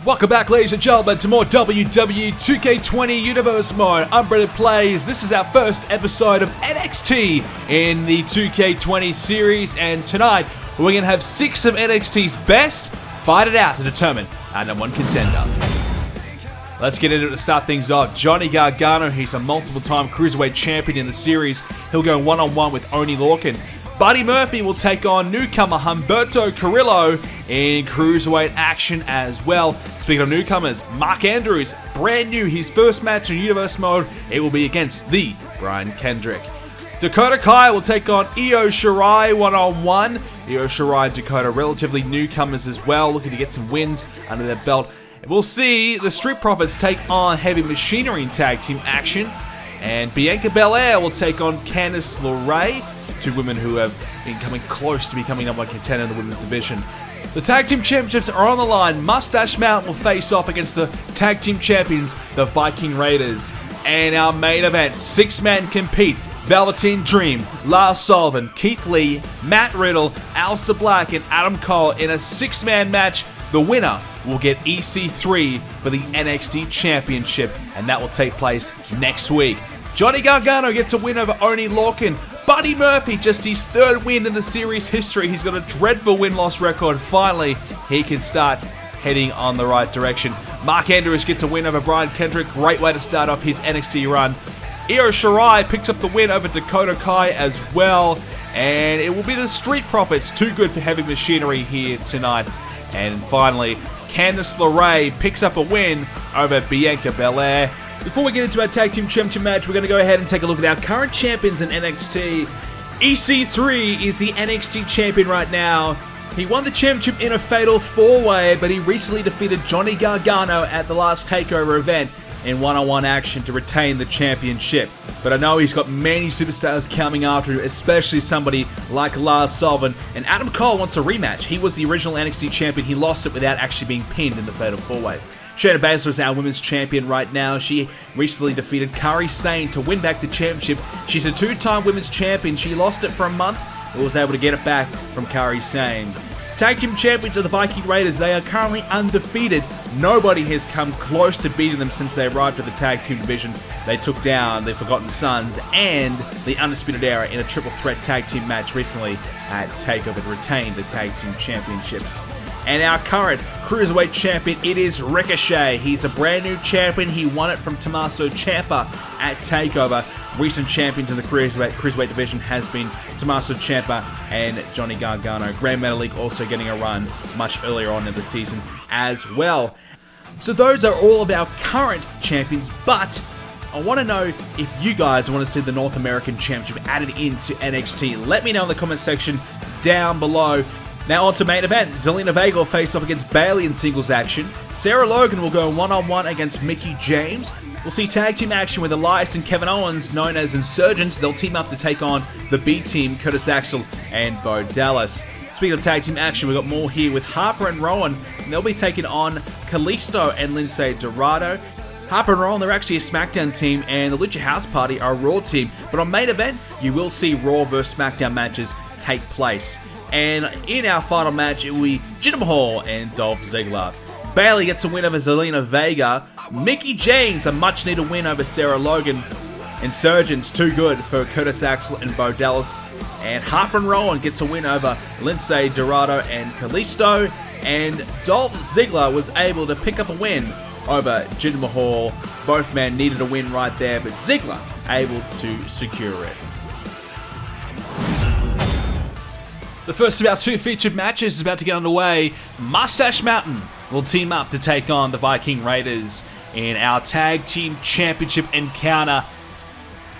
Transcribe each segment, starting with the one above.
Welcome back, ladies and gentlemen, to more WWE 2k20 Universe Mode. I'm BrendenPlayz. This is our first episode of NXT in the 2k20 series, and tonight we're going to have 6 of NXT's best fight it out to determine our #1 contender. Let's get into it to start things off. Johnny Gargano, he's a multiple-time Cruiserweight champion in the series. He'll go one-on-one with Oney Lorcan. Buddy Murphy will take on newcomer Humberto Carrillo in Cruiserweight action as well. Speaking of newcomers, Mark Andrews, brand new, his first match in Universe Mode, it will be against the Brian Kendrick. Dakota Kai will take on Io Shirai one-on-one. Io Shirai and Dakota, relatively newcomers as well, looking to get some wins under their belt. We'll see the Street Profits take on Heavy Machinery in tag team action. And Bianca Belair will take on Candice LeRae, two women who have been coming close to becoming #1 contender in the women's division. The tag team championships are on the line. Moustache Mountain will face off against the tag team champions, the Viking Raiders. And our main event, 6-man compete. Velveteen Dream, Lars Sullivan, Keith Lee, Matt Riddle, Alistair Black, and Adam Cole in a 6-man match. The winner will get EC3 for the NXT Championship, and that will take place next week. Johnny Gargano gets a win over Oney Lorcan. Buddy Murphy, just his 3rd win in the series history. He's got a dreadful win-loss record. Finally, he can start heading on the right direction. Mark Andrews gets a win over Brian Kendrick. Great way to start off his NXT run. Io Shirai picks up the win over Dakota Kai as well. And it will be the Street Profits, too good for Heavy Machinery here tonight. And finally, Candice LeRae picks up a win over Bianca Belair. Before we get into our Tag Team Championship match, we're going to go ahead and take a look at our current champions in NXT. EC3 is the NXT champion right now. He won the championship in a fatal 4-way, but he recently defeated Johnny Gargano at the last TakeOver event in one-on-one action to retain the championship. But I know he's got many superstars coming after him, especially somebody like Lars Sullivan. And Adam Cole wants a rematch. He was the original NXT champion. He lost it without actually being pinned in the fatal 4-way. Shayna Baszler is our women's champion right now. She recently defeated Kairi Sane to win back the championship. She's a 2-time women's champion. She lost it for a month, but was able to get it back from Kairi Sane. Tag team champions are the Viking Raiders. They are currently undefeated. Nobody has come close to beating them since they arrived at the tag team division. They took down the Forgotten Sons and the Undisputed Era in a triple threat tag team match recently at TakeOver to retain the tag team championships. And our current Cruiserweight champion, it is Ricochet. He's a brand new champion. He won it from Tommaso Ciampa at TakeOver. Recent champions in the Cruiserweight division has been Tommaso Ciampa and Johnny Gargano. Grand Metalik also getting a run much earlier on in the season as well. So those are all of our current champions, but I want to know if you guys want to see the North American Championship added into NXT. Let me know in the comment section down below. Now on to main event. Zelina Vega will face off against Bayley in singles action. Sarah Logan will go one-on-one against Mickie James. We'll see tag team action with Elias and Kevin Owens, known as Insurgents. They'll team up to take on the B team, Curtis Axel and Bo Dallas. Speaking of tag team action, we've got more here with Harper and Rowan. And they'll be taking on Kalisto and Lindsay Dorado. Harper and Rowan, they're actually a SmackDown team, and the Lucha House Party are a Raw team. But on main event, you will see Raw vs SmackDown matches take place. And in our final match, it will be Jinder Mahal and Dolph Ziggler. Bayley gets a win over Zelina Vega. Mickie James, a much-needed win over Sarah Logan. Insurgents, too good for Curtis Axel and Bo Dallas. And Harper and Rowan gets a win over Lindsay Dorado and Kalisto. And Dolph Ziggler was able to pick up a win over Jinder Mahal. Both men needed a win right there, but Ziggler able to secure it. The first of our 2 featured matches is about to get underway. Moustache Mountain will team up to take on the Viking Raiders in our Tag Team Championship encounter.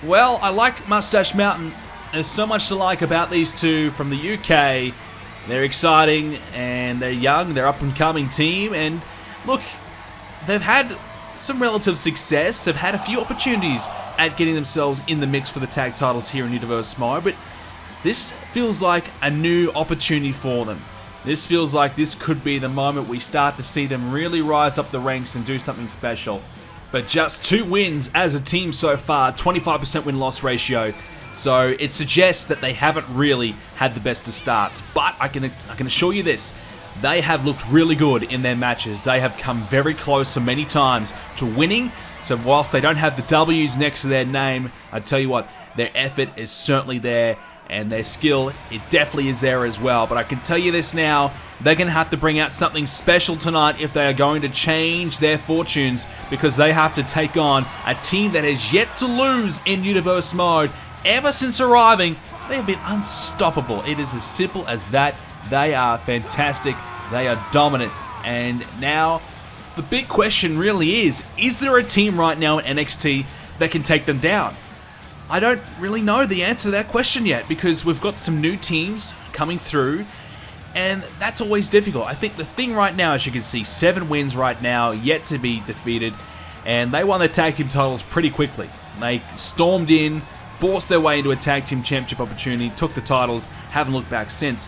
Well, I like Moustache Mountain. There's so much to like about these two from the UK. They're exciting and they're young. They're up-and-coming team. And look, they've had some relative success. They've had a few opportunities at getting themselves in the mix for the tag titles here in Universe Mode, but this feels like a new opportunity for them. This feels like this could be the moment we start to see them really rise up the ranks and do something special. But just 2 wins as a team so far, 25% win-loss ratio. So it suggests that they haven't really had the best of starts. But I can assure you this, they have looked really good in their matches. They have come very close so many times to winning. So whilst they don't have the W's next to their name, I tell you what, their effort is certainly there. And their skill, it definitely is there as well. But I can tell you this now, they're going to have to bring out something special tonight if they are going to change their fortunes, because they have to take on a team that has yet to lose in Universe Mode. Ever since arriving, they have been unstoppable. It is as simple as that. They are fantastic. They are dominant. And now, the big question really is there a team right now in NXT that can take them down? I don't really know the answer to that question yet, because we've got some new teams coming through, and that's always difficult. I think the thing right now, as you can see, 7 wins right now, yet to be defeated, and they won their tag team titles pretty quickly. They stormed in, forced their way into a tag team championship opportunity, took the titles, haven't looked back since.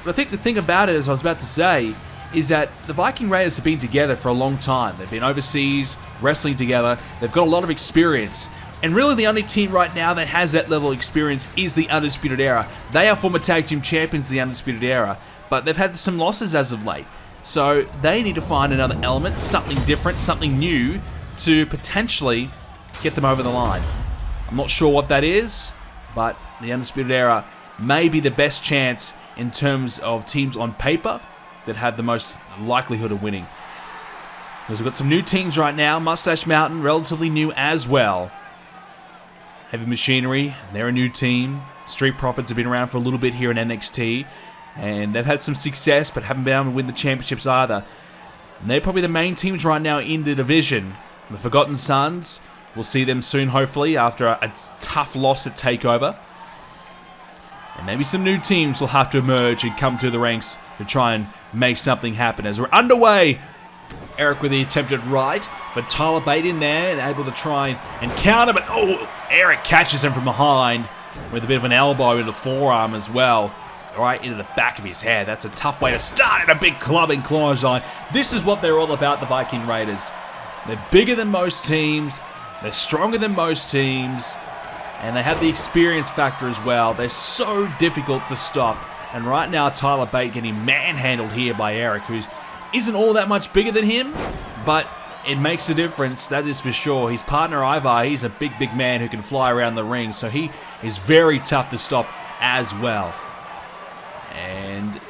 But I think the thing about it, as I was about to say, is that the Viking Raiders have been together for a long time. They've been overseas, wrestling together, they've got a lot of experience. And really the only team right now that has that level of experience is the Undisputed Era. They are former tag team champions of the Undisputed Era, but they've had some losses as of late. So they need to find another element, something different, something new, to potentially get them over the line. I'm not sure what that is, but the Undisputed Era may be the best chance in terms of teams on paper that have the most likelihood of winning. Because we've got some new teams right now. Moustache Mountain, relatively new as well. Heavy Machinery, they're a new team. Street Profits have been around for a little bit here in NXT, and they've had some success, but haven't been able to win the championships either. And they're probably the main teams right now in the division. The Forgotten Sons, we'll see them soon, hopefully, after a tough loss at TakeOver. And maybe some new teams will have to emerge and come through the ranks to try and make something happen. As we're underway, Eric with the attempted right, but Tyler Bate in there and able to try and counter, but Eric catches him from behind with a bit of an elbow in the forearm as well, right into the back of his head. That's a tough way to start in a big clubbing clothesline. This is what they're all about, the Viking Raiders. They're bigger than most teams, they're stronger than most teams, and they have the experience factor as well. They're so difficult to stop. And right now, Tyler Bate getting manhandled here by Eric, who isn't all that much bigger than him, but it makes a difference, that is for sure. His partner Ivar, he's a big man who can fly around the ring, so he is very tough to stop as well. And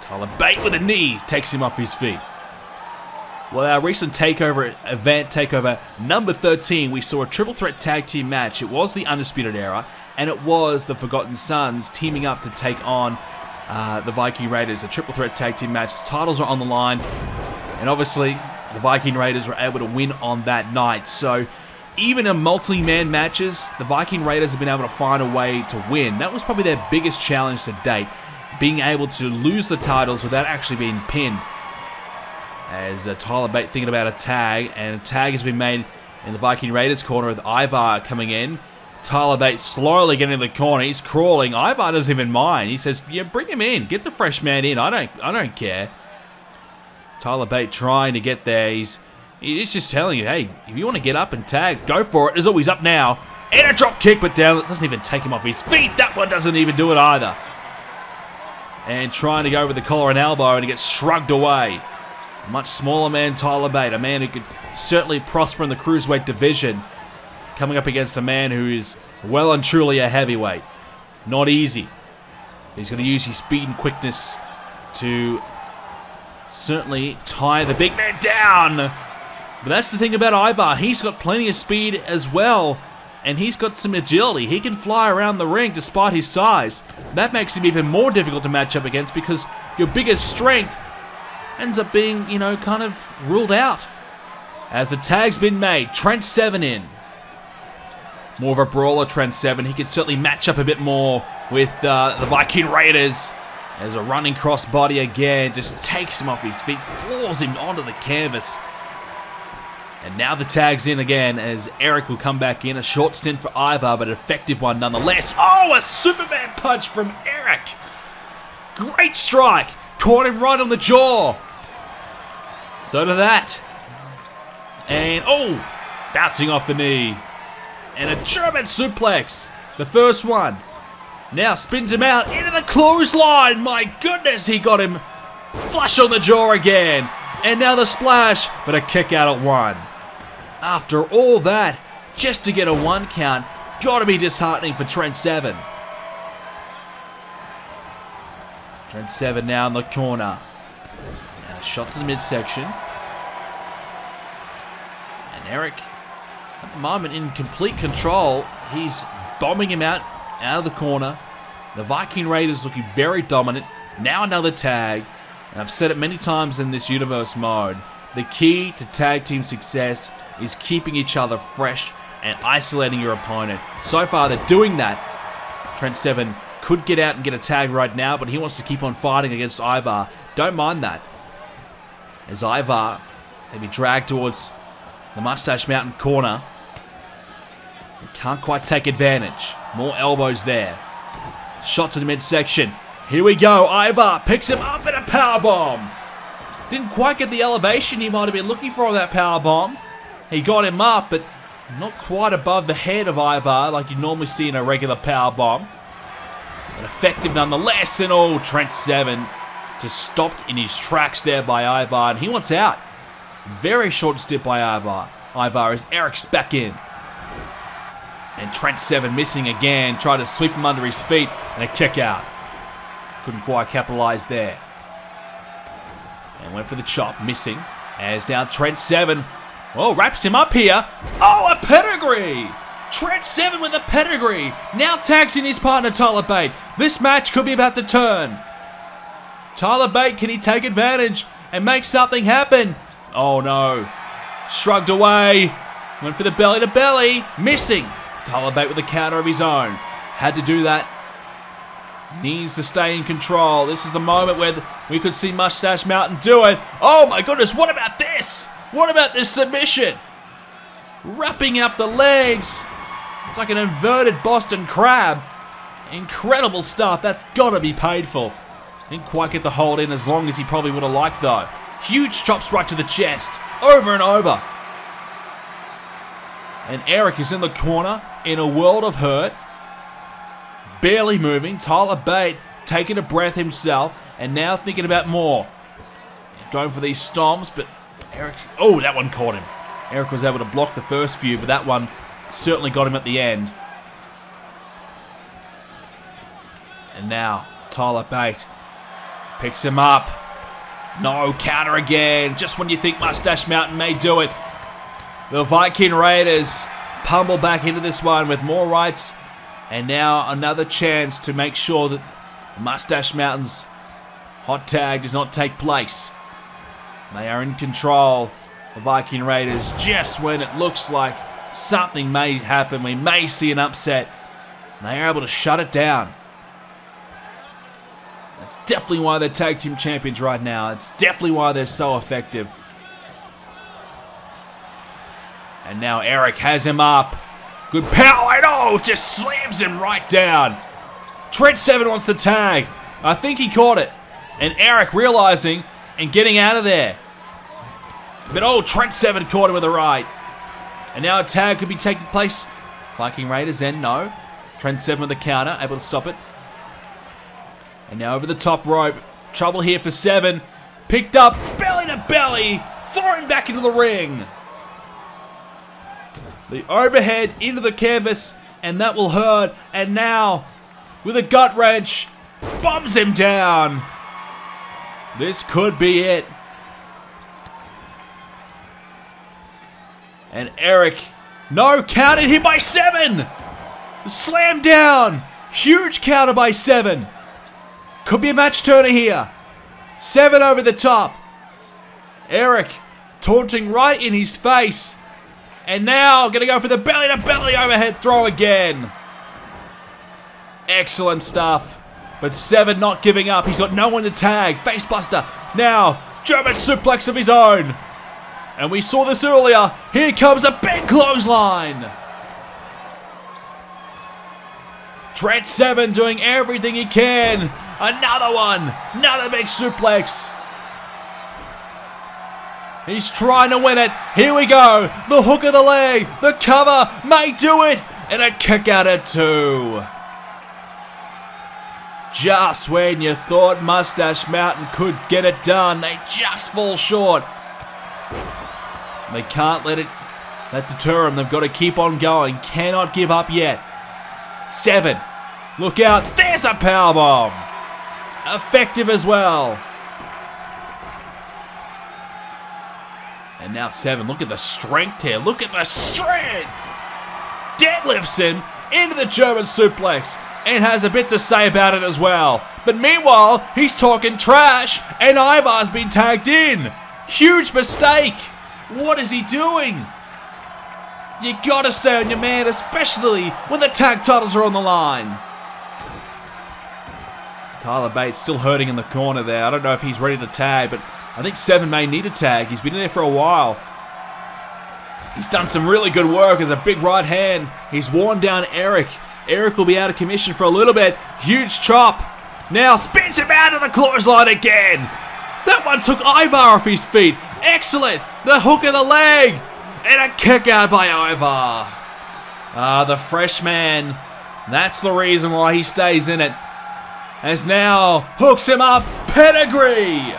Tyler Bate with a knee takes him off his feet. Well, our recent TakeOver event, TakeOver number 13, we saw a triple threat tag team match. It was the Undisputed Era, and it was the Forgotten Sons teaming up to take on the Viking Raiders. A triple threat tag team match. The titles are on the line, and obviously the Viking Raiders were able to win on that night. So even in multi-man matches, the Viking Raiders have been able to find a way to win. That was probably their biggest challenge to date, being able to lose the titles without actually being pinned. As Tyler Bate thinking about a tag, and a tag has been made in the Viking Raiders corner with Ivar coming in. Tyler Bate slowly getting in the corner. He's crawling. Ivar doesn't even mind. He says, "Yeah, bring him in. Get the fresh man in. I don't care." Tyler Bate trying to get there. He's just telling you, hey, if you want to get up and tag, go for it. It's always up now. And a drop kick, but down. It doesn't even take him off his feet. That one doesn't even do it either. And trying to go with the collar and elbow, and he gets shrugged away. A much smaller man, Tyler Bate, a man who could certainly prosper in the cruiserweight division, coming up against a man who is well and truly a heavyweight. Not easy. He's going to use his speed and quickness to certainly tie the big man down. But that's the thing about Ivar. He's got plenty of speed as well, and he's got some agility. He can fly around the ring despite his size. That makes him even more difficult to match up against, because your biggest strength ends up being, kind of ruled out. As the tag's been made, Trent Seven in. More of a brawler, Trent Seven. He could certainly match up a bit more with the Viking Raiders. As a running crossbody again, just takes him off his feet, floors him onto the canvas. And now the tag's in again, as Eric will come back in. A short stint for Ivar, but an effective one nonetheless. Oh, a Superman punch from Eric. Great strike. Caught him right on the jaw. So to that. And, bouncing off the knee. And a German suplex. The first one. Now spins him out into the clothesline. My goodness, he got him Flush on the jaw again. And now the splash, but a kick out at 1. After all that, just to get a 1 count, gotta be disheartening for Trent Seven. Trent Seven now in the corner. And a shot to the midsection. And Eric, at the moment, in complete control. He's bombing him out of the corner. The Viking Raiders looking very dominant. Now another tag. And I've said it many times in this universe mode. The key to tag team success is keeping each other fresh and isolating your opponent. So far, they're doing that. Trent Seven could get out and get a tag right now, but he wants to keep on fighting against Ivar. Don't mind that. As Ivar may be dragged towards the Moustache Mountain corner. He can't quite take advantage. More elbows there. Shot to the midsection. Here we go. Ivar picks him up in a powerbomb. Didn't quite get the elevation he might have been looking for on that powerbomb. He got him up, but not quite above the head of Ivar like you normally see in a regular powerbomb. But effective nonetheless. And oh, Trent Seven just stopped in his tracks there by Ivar, and he wants out. Very short stint by Ivar. Ivar as Eric's back in. And Trent Seven missing again. Tried to sweep him under his feet, and a kick out. Couldn't quite capitalize there. And went for the chop, missing. As now Trent Seven, oh, wraps him up here. Oh, a pedigree! Trent Seven with a pedigree. Now tags in his partner Tyler Bate. This match could be about to turn. Tyler Bate, can he take advantage and make something happen? Oh no. Shrugged away. Went for the belly to belly. Missing. Tyler Bate with a counter of his own. Had to do that. Needs to stay in control. This is the moment where we could see Moustache Mountain do it. Oh my goodness, what about this? What about this submission? Wrapping up the legs. It's like an inverted Boston crab. Incredible stuff. That's got to be painful. Didn't quite get the hold in as long as he probably would have liked though. Huge chops right to the chest. Over and over. And Eric is in the corner in a world of hurt. Barely moving. Tyler Bate taking a breath himself and now thinking about more. Going for these stomps, but Eric... Oh, that one caught him. Eric was able to block the first few, but that one certainly got him at the end. And now, Tyler Bate picks him up. No, counter again. Just when you think Moustache Mountain may do it. The Viking Raiders pummel back into this one with more rights. And now another chance to make sure that Moustache Mountain's hot tag does not take place. They are in control. The Viking Raiders, just when it looks like something may happen, we may see an upset, they are able to shut it down. That's definitely why they're tag team champions right now. It's definitely why they're so effective. And now Eric has him up. Good power, and oh, just slams him right down. Trent Seven wants the tag. I think he caught it. And Eric realizing and getting out of there. But oh, Trent Seven caught him with a right. And now a tag could be taking place. Viking Raiders then, no. Trent Seven with the counter, able to stop it. And now over the top rope. Trouble here for Seven. Picked up, belly to belly. Thrown back into the ring. The overhead into the canvas, and that will hurt. And now, with a gut wrench, bombs him down. This could be it. And Eric, no, counted him by Seven. Slam down. Huge counter by Seven. Could be a match turner here. Seven over the top. Eric taunting right in his face. And now, going to go for the belly-to-belly overhead throw again. Excellent stuff. But Seven not giving up. He's got no one to tag. Facebuster. Now, German suplex of his own. And we saw this earlier. Here comes a big clothesline. Trent Seven doing everything he can. Another one. Another big suplex. He's trying to win it. Here we go. The hook of the leg. The cover may do it. And a kick out at 2. Just when you thought Moustache Mountain could get it done, they just fall short. They can't let that deter them. They've got to keep on going. Cannot give up yet. 7. Look out. There's a powerbomb. Effective as well. And now 7. Look at the strength here. Look at the strength. Deadlifts him into the German suplex and has a bit to say about it as well. But meanwhile, he's talking trash and Ivar's been tagged in. Huge mistake. What is he doing? You gotta stay on your man, especially when the tag titles are on the line. Tyler Bates still hurting in the corner there. I don't know if he's ready to tag, but I think 7 may need a tag. He's been in there for a while. He's done some really good work as a big right hand. He's worn down Eric. Eric will be out of commission for a little bit. Huge chop. Now spins him out of the clothesline again. That one took Ivar off his feet. Excellent. The hook of the leg. And a kick out by Ivar. The fresh man. That's the reason why he stays in it. As now hooks him up. Pedigree.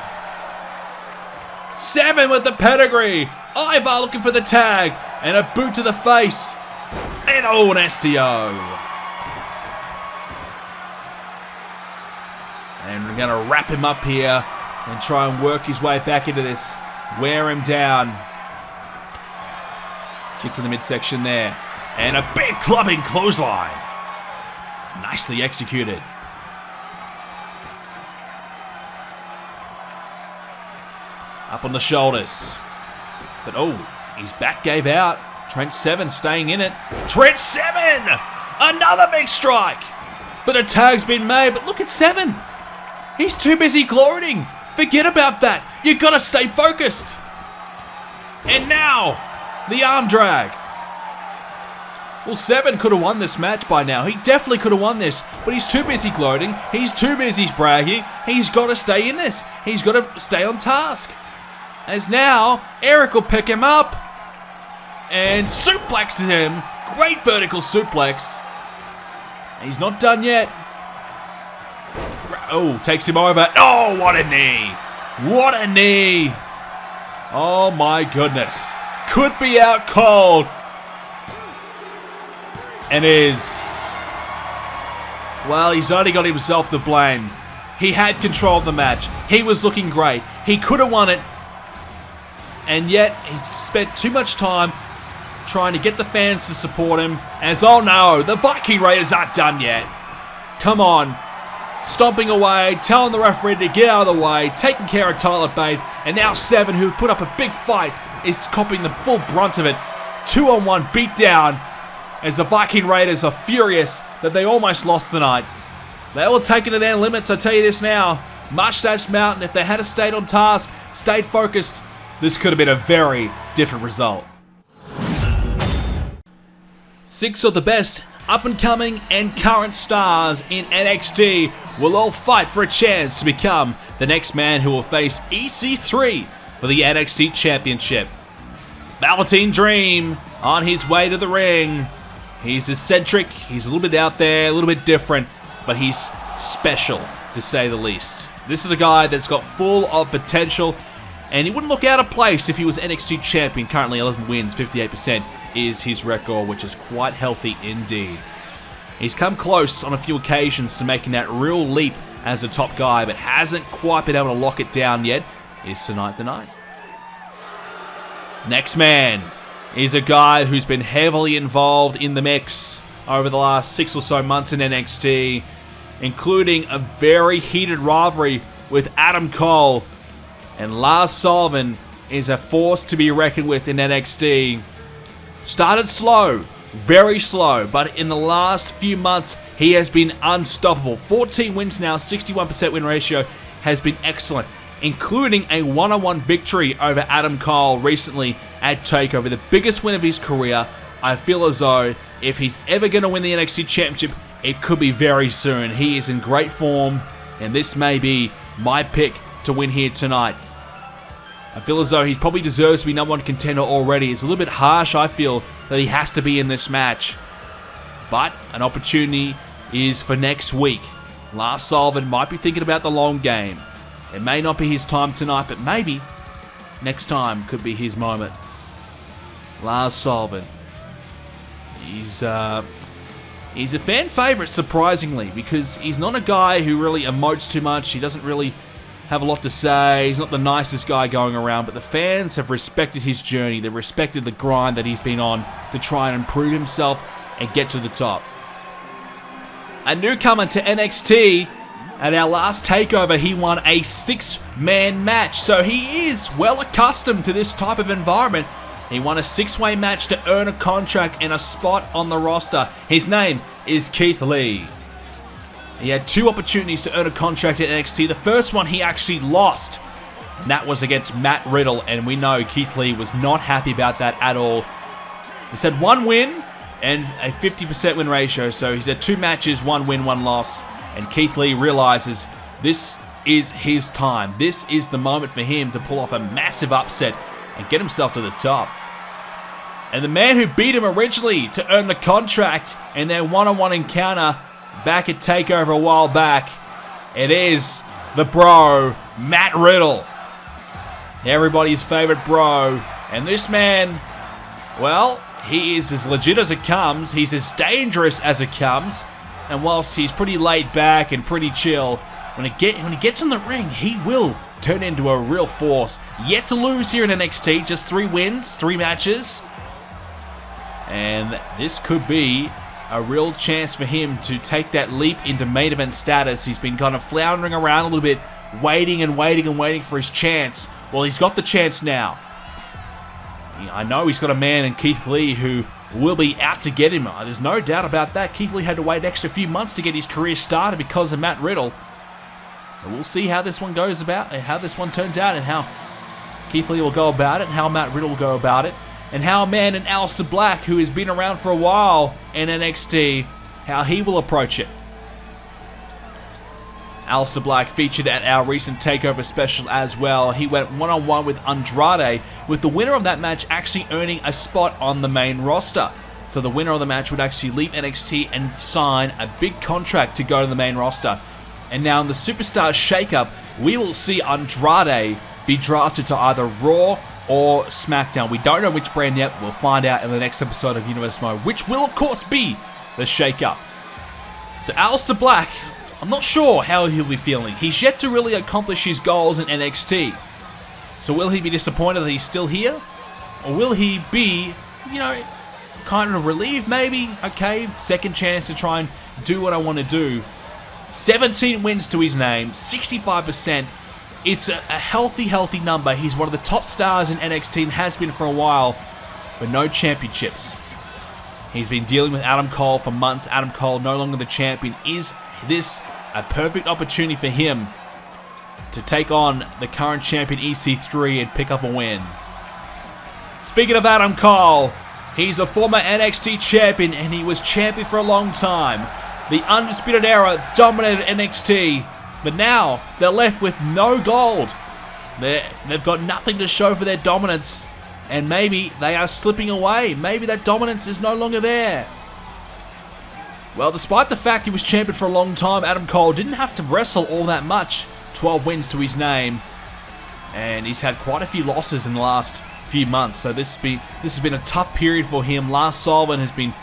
7 with the pedigree. Ivar looking for the tag. And a boot to the face. And an STO. And we're going to wrap him up here and try and work his way back into this. Wear him down. Kick to the midsection there. And a big clubbing clothesline. Nicely executed. Up on the shoulders. But his back gave out. Trent 7 staying in it. Trent 7! Another big strike! But a tag's been made. But look at 7. He's too busy gloating. Forget about that. You gotta stay focused. And now, the arm drag. Well, 7 could have won this match by now. He definitely could have won this. But he's too busy gloating. He's too busy bragging. He's got to stay in this. He's got to stay on task. As now, Eric will pick him up. And suplexes him. Great vertical suplex. He's not done yet. Takes him over. Oh, what a knee. What a knee. Oh, my goodness. Could be out cold. And well, he's only got himself to blame. He had control of the match. He was looking great. He could have won it. And yet, he spent too much time trying to get the fans to support him. As, oh no, the Viking Raiders aren't done yet. Come on. Stomping away, telling the referee to get out of the way, taking care of Tyler Bates, and now 7, who put up a big fight, is copying the full brunt of it. 2-on-1 beatdown, as the Viking Raiders are furious that they almost lost the night. They will take it to their limits, I tell you this now. Moustache Mountain, if they had stayed on task, stayed focused, this could have been a very different result. 6 of the best up-and-coming and current stars in NXT will all fight for a chance to become the next man who will face EC3 for the NXT Championship. Velveteen Dream on his way to the ring. He's eccentric, he's a little bit out there, a little bit different, but he's special, to say the least. This is a guy that's got full of potential, and he wouldn't look out of place if he was NXT Champion. Currently 11 wins, 58% is his record, which is quite healthy indeed. He's come close on a few occasions to making that real leap as a top guy, but hasn't quite been able to lock it down yet. Is tonight the night? Next man is a guy who's been heavily involved in the mix over the last 6 or so months in NXT, including a very heated rivalry with Adam Cole. And Lars Sullivan is a force to be reckoned with in NXT. Started slow, very slow, but in the last few months, he has been unstoppable. 14 wins now, 61% win ratio, has been excellent, including a one-on-one victory over Adam Cole recently at TakeOver, the biggest win of his career. I feel as though if he's ever going to win the NXT Championship, it could be very soon. He is in great form, and this may be my pick to win here tonight. I feel as though he probably deserves to be number 1 contender already. It's a little bit harsh, I feel, that he has to be in this match. But an opportunity is for next week. Lars Sullivan might be thinking about the long game. It may not be his time tonight, but maybe next time could be his moment. Lars Sullivan. He's a fan favorite, surprisingly, because he's not a guy who really emotes too much. He doesn't really have a lot to say. He's not the nicest guy going around, but the fans have respected his journey. They've respected the grind that he's been on to try and improve himself and get to the top. A newcomer to NXT, at our last takeover, he won a 6-man match, so he is well accustomed to this type of environment. He won a 6-way match to earn a contract and a spot on the roster. His name is Keith Lee. He had 2 opportunities to earn a contract at NXT. The first one he actually lost, and that was against Matt Riddle, and we know Keith Lee was not happy about that at all. He's had 1 win and a 50% win ratio, so he's had 2 matches, 1 win, 1 loss, and Keith Lee realizes this is his time. This is the moment for him to pull off a massive upset and get himself to the top. And the man who beat him originally to earn the contract in their one-on-one encounter back at TakeOver a while back, it is the bro, Matt Riddle. Everybody's favorite bro. And this man, well, he is as legit as it comes. He's as dangerous as it comes. And whilst he's pretty laid back and pretty chill, when he gets in the ring, he will turn into a real force. Yet to lose here in NXT, just 3 wins, 3 matches. And this could be a real chance for him to take that leap into main event status. He's been kind of floundering around a little bit, waiting and waiting and waiting for his chance. Well, he's got the chance now. I know he's got a man in Keith Lee who will be out to get him. There's no doubt about that. Keith Lee had to wait an extra few months to get his career started because of Matt Riddle. And we'll see how this one goes about, and how this one turns out, and how Keith Lee will go about it, and how Matt Riddle will go about it, and how a man in Alistair Black, who has been around for a while in NXT, how he will approach it. Alistair Black featured at our recent TakeOver special as well. He went one-on-one with Andrade, with the winner of that match actually earning a spot on the main roster. So the winner of the match would actually leave NXT and sign a big contract to go to the main roster. And now in the Superstars Shakeup, we will see Andrade be drafted to either Raw or SmackDown. We don't know which brand yet. We'll find out in the next episode of Universe Mode, which will of course be the Shakeup. So Alistair Black, I'm not sure how he'll be feeling. He's yet to really accomplish his goals in NXT. So will he be disappointed that he's still here? Or will he be, kind of relieved maybe? Okay, second chance to try and do what I want to do. 17 wins to his name, 65%. It's a healthy number. He's one of the top stars in NXT and has been for a while, but no championships. He's been dealing with Adam Cole for months. Adam Cole no longer the champion. Is this a perfect opportunity for him to take on the current champion EC3 and pick up a win? Speaking of Adam Cole, he's a former NXT champion and he was champion for a long time. The Undisputed Era dominated NXT, but now they're left with no gold. They've got nothing to show for their dominance, and maybe they are slipping away. Maybe that dominance is no longer there. Well, despite the fact he was champion for a long time, Adam Cole didn't have to wrestle all that much. 12 wins to his name, and he's had quite a few losses in the last few months, so this has been a tough period for him. Lars Sullivan has been,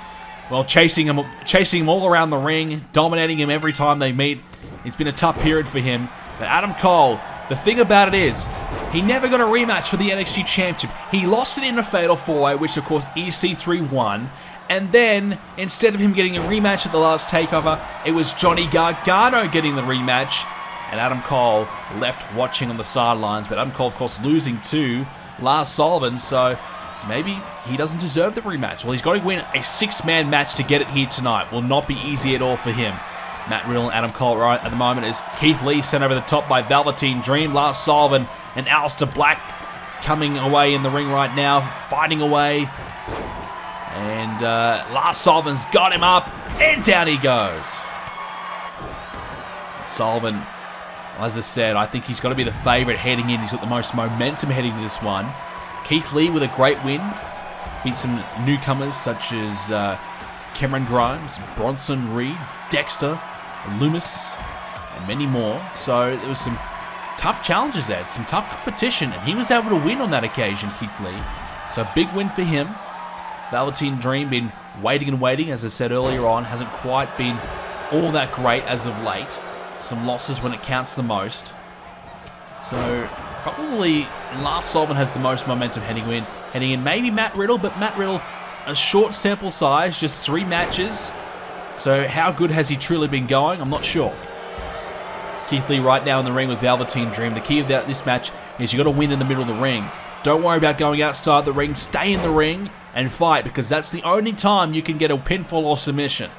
well, chasing him all around the ring, dominating him every time they meet. It's been a tough period for him. But Adam Cole, the thing about it is, he never got a rematch for the NXT Championship. He lost it in a Fatal 4-Way, which of course EC3 won. And then, instead of him getting a rematch at the last TakeOver, it was Johnny Gargano getting the rematch. And Adam Cole left watching on the sidelines. But Adam Cole, of course, losing to Lars Sullivan, so maybe he doesn't deserve the rematch. Well, he's got to win a 6-man match to get it here tonight. Will not be easy at all for him. Matt Riddle and Adam Cole right at the moment is Keith Lee sent over the top by Velveteen Dream, Lars Sullivan and Alistair Black coming away in the ring right now, fighting away. And Lars Sullivan's got him up, and down he goes. Sullivan, as I said, I think he's got to be the favourite heading in. He's got the most momentum heading to this one. Keith Lee with a great win. Beat some newcomers such as Cameron Grimes, Bronson Reed, Dexter, Loomis, and many more. So there was some tough challenges there, some tough competition, and he was able to win on that occasion, Keith Lee. So a big win for him. Velveteen Dream been waiting and waiting, as I said earlier on, hasn't quite been all that great as of late. Some losses when it counts the most. So probably Lars Sullivan has the most momentum heading in. Maybe Matt Riddle, but Matt Riddle, a short sample size, just 3 matches. So how good has he truly been going? I'm not sure. Keith Lee right now in the ring with Velveteen Dream. The key of this match is you got to win in the middle of the ring. Don't worry about going outside the ring. Stay in the ring and fight, because that's the only time you can get a pinfall or submission.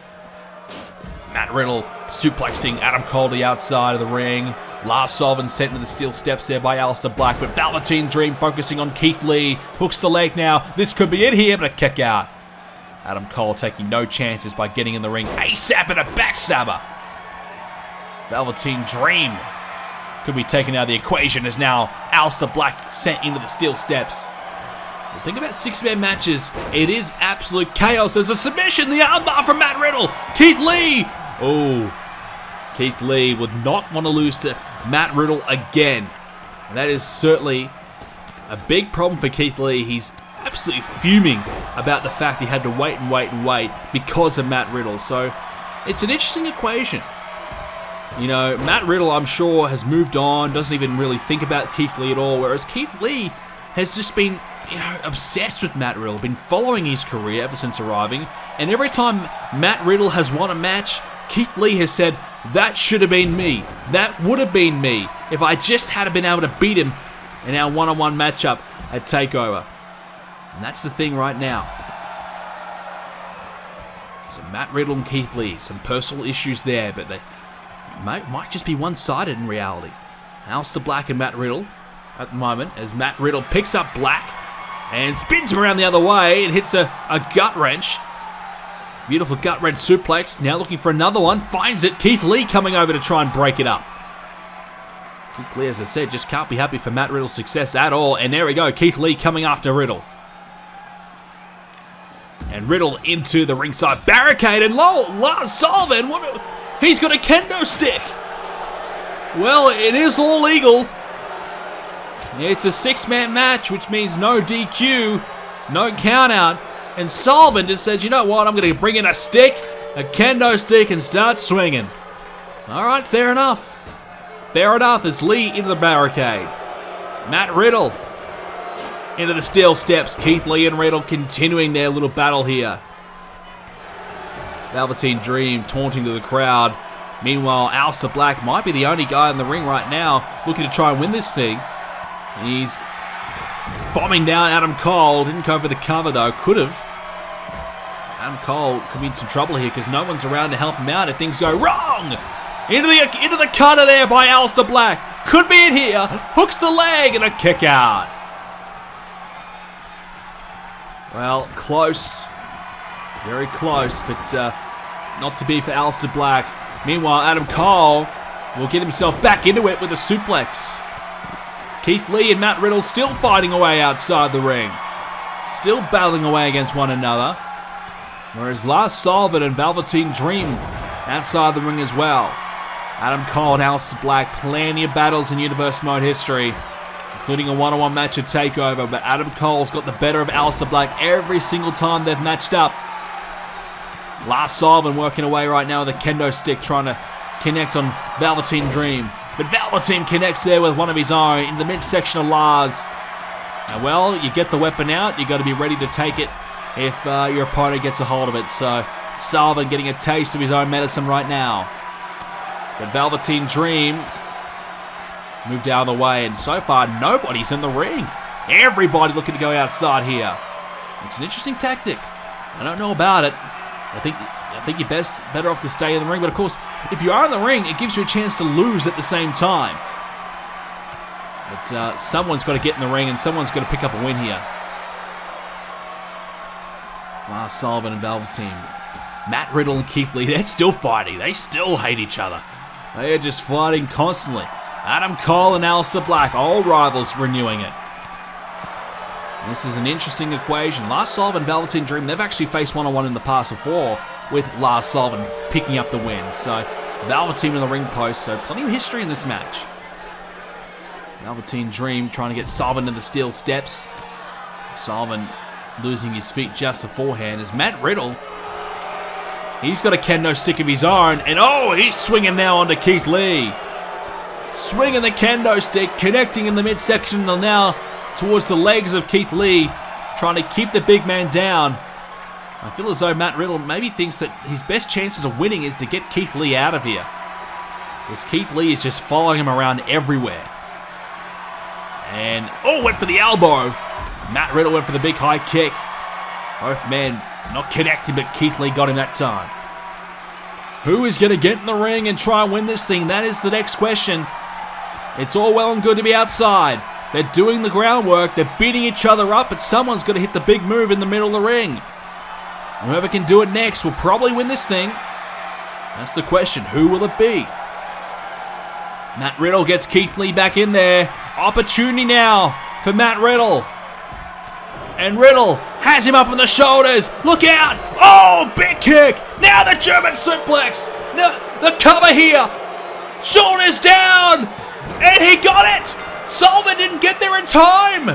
Matt Riddle suplexing Adam Cole to the outside of the ring. Lars Sullivan sent into the steel steps there by Alistair Black, but Velveteen Dream focusing on Keith Lee. Hooks the leg now. This could be it here, but a kick out. Adam Cole taking no chances by getting in the ring ASAP and a backstabber. Velveteen Dream could be taken out of the equation as now Alistair Black sent into the steel steps. Well, think about 6-man matches. It is absolute chaos. There's a submission, the armbar from Matt Riddle. Keith Lee. Oh, Keith Lee would not want to lose to Matt Riddle again. And that is certainly a big problem for Keith Lee. He's absolutely fuming about the fact he had to wait and wait and wait because of Matt Riddle. So it's an interesting equation. You know, Matt Riddle, I'm sure, has moved on, doesn't even really think about Keith Lee at all, whereas Keith Lee has just been, obsessed with Matt Riddle, been following his career ever since arriving, and every time Matt Riddle has won a match, Keith Lee has said, that should have been me, that would have been me, if I just had been able to beat him in our one-on-one matchup at TakeOver. And that's the thing right now. So Matt Riddle and Keith Lee, some personal issues there, but they might just be one-sided in reality. Alistair Black and Matt Riddle at the moment, as Matt Riddle picks up Black and spins him around the other way and hits a gut wrench. Beautiful gut wrench suplex. Now looking for another one. Finds it. Keith Lee coming over to try and break it up. Keith Lee, as I said, just can't be happy for Matt Riddle's success at all. And there we go. Keith Lee coming after Riddle. And Riddle into the ringside barricade. And Lars Sullivan, he's got a kendo stick. Well, it is all legal. It's a 6-man match, which means no DQ, no count out. And Sullivan just says, you know what, I'm going to bring in a stick, a kendo stick, and start swinging. All right, fair enough. Fair enough as Lee into the barricade. Matt Riddle into the steel steps. Keith Lee and Riddle continuing their little battle here. Velveteen Dream taunting to the crowd. Meanwhile, Alistair Black might be the only guy in the ring right now looking to try and win this thing. He's bombing down Adam Cole. Didn't go for the cover though. Could have. Adam Cole could be in some trouble here because no one's around to help him out if things go wrong. Into the cutter there by Alistair Black. Could be it here. Hooks the leg and a kick out. Well, close. Very close, but not to be for Alistair Black. Meanwhile, Adam Cole will get himself back into it with a suplex. Keith Lee and Matt Riddle still fighting away outside the ring. Still battling away against one another. Whereas Lars Sullivan and Velveteen Dream outside the ring as well. Adam Cole and Alistair Black, plenty of battles in Universe Mode history, including a one-on-one match at TakeOver, but Adam Cole's got the better of Alistair Black every single time they've matched up. Lars Sullivan working away right now with a kendo stick, trying to connect on Velveteen Dream. But Velveteen connects there with one of his own in the midsection of Lars. And well, you get the weapon out, you got to be ready to take it if your opponent gets a hold of it. So Sullivan getting a taste of his own medicine right now. But Velveteen Dream moved out of the way, and so far nobody's in the ring. Everybody looking to go outside here. It's an interesting tactic. I don't know about it. I think you're better off to stay in the ring, but of course, if you are in the ring, it gives you a chance to lose at the same time. But someone's got to get in the ring, and someone's got to pick up a win here. Lars Sullivan and Velveteen. Matt Riddle and Keith Lee, they're still fighting. They still hate each other. They're just fighting constantly. Adam Cole and Alistair Black, old rivals, renewing it. This is an interesting equation. Lars Sullivan and Velveteen Dream, they've actually faced one-on-one in the past before, with Lars Sullivan picking up the win. So Velveteen in the ring post, so plenty of history in this match. Velveteen Dream trying to get Sullivan to the steel steps. Sullivan losing his feet just beforehand as Matt Riddle. He's got a kendo stick of his own, and oh, he's swinging now onto Keith Lee. Swinging the kendo stick, connecting in the midsection now towards the legs of Keith Lee, trying to keep the big man down. I feel as though Matt Riddle maybe thinks that his best chances of winning is to get Keith Lee out of here, because Keith Lee is just following him around everywhere. And, oh, went for the elbow. Matt Riddle went for the big high kick. Both men not connected, but Keith Lee got him that time. Who is going to get in the ring and try and win this thing? That is the next question. It's all well and good to be outside. They're doing the groundwork. They're beating each other up, but someone's got to hit the big move in the middle of the ring. Whoever can do it next will probably win this thing. That's the question. Who will it be? Matt Riddle gets Keith Lee back in there. Opportunity now for Matt Riddle. And Riddle has him up on the shoulders. Look out! Oh, big kick! Now the German suplex! No, the cover here! Shoulders down! And he got it! Sullivan didn't get there in time!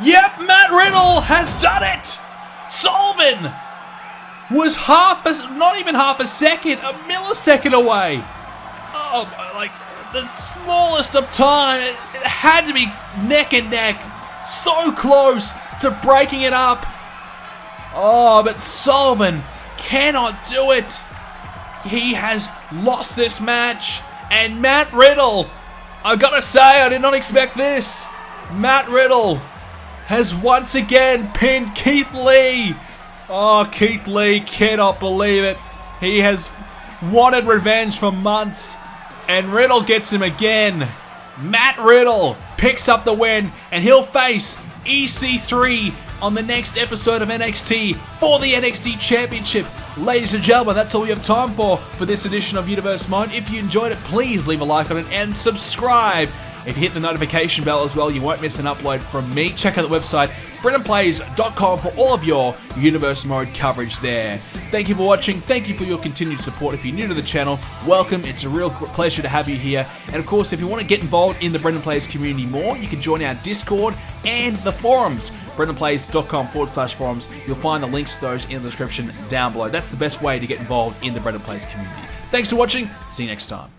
Yep, Matt Riddle has done it! Sullivan was not even half a second, a millisecond away. Oh, like the smallest of time. It had to be neck and neck. So close to breaking it up. Oh, but Sullivan cannot do it. He has lost this match. And Matt Riddle, I gotta say, I did not expect this. Matt Riddle has once again pinned Keith Lee. Oh, Keith Lee cannot believe it. He has wanted revenge for months, and Riddle gets him again. Matt Riddle picks up the win, and he'll face EC3 on the next episode of NXT for the NXT Championship. Ladies and gentlemen, that's all we have time for this edition of Universe Mode. If you enjoyed it, please leave a like on it and subscribe. If you hit the notification bell as well, you won't miss an upload from me. Check out the website, BrendenPlayz.com, for all of your Universe Mode coverage there. Thank you for watching. Thank you for your continued support. If you're new to the channel, welcome. It's a real pleasure to have you here. And of course, if you want to get involved in the BrendenPlayz community more, you can join our Discord and the forums. BrendenPlayz.com/forums. You'll find the links to those in the description down below. That's the best way to get involved in the BrendenPlayz community. Thanks for watching. See you next time.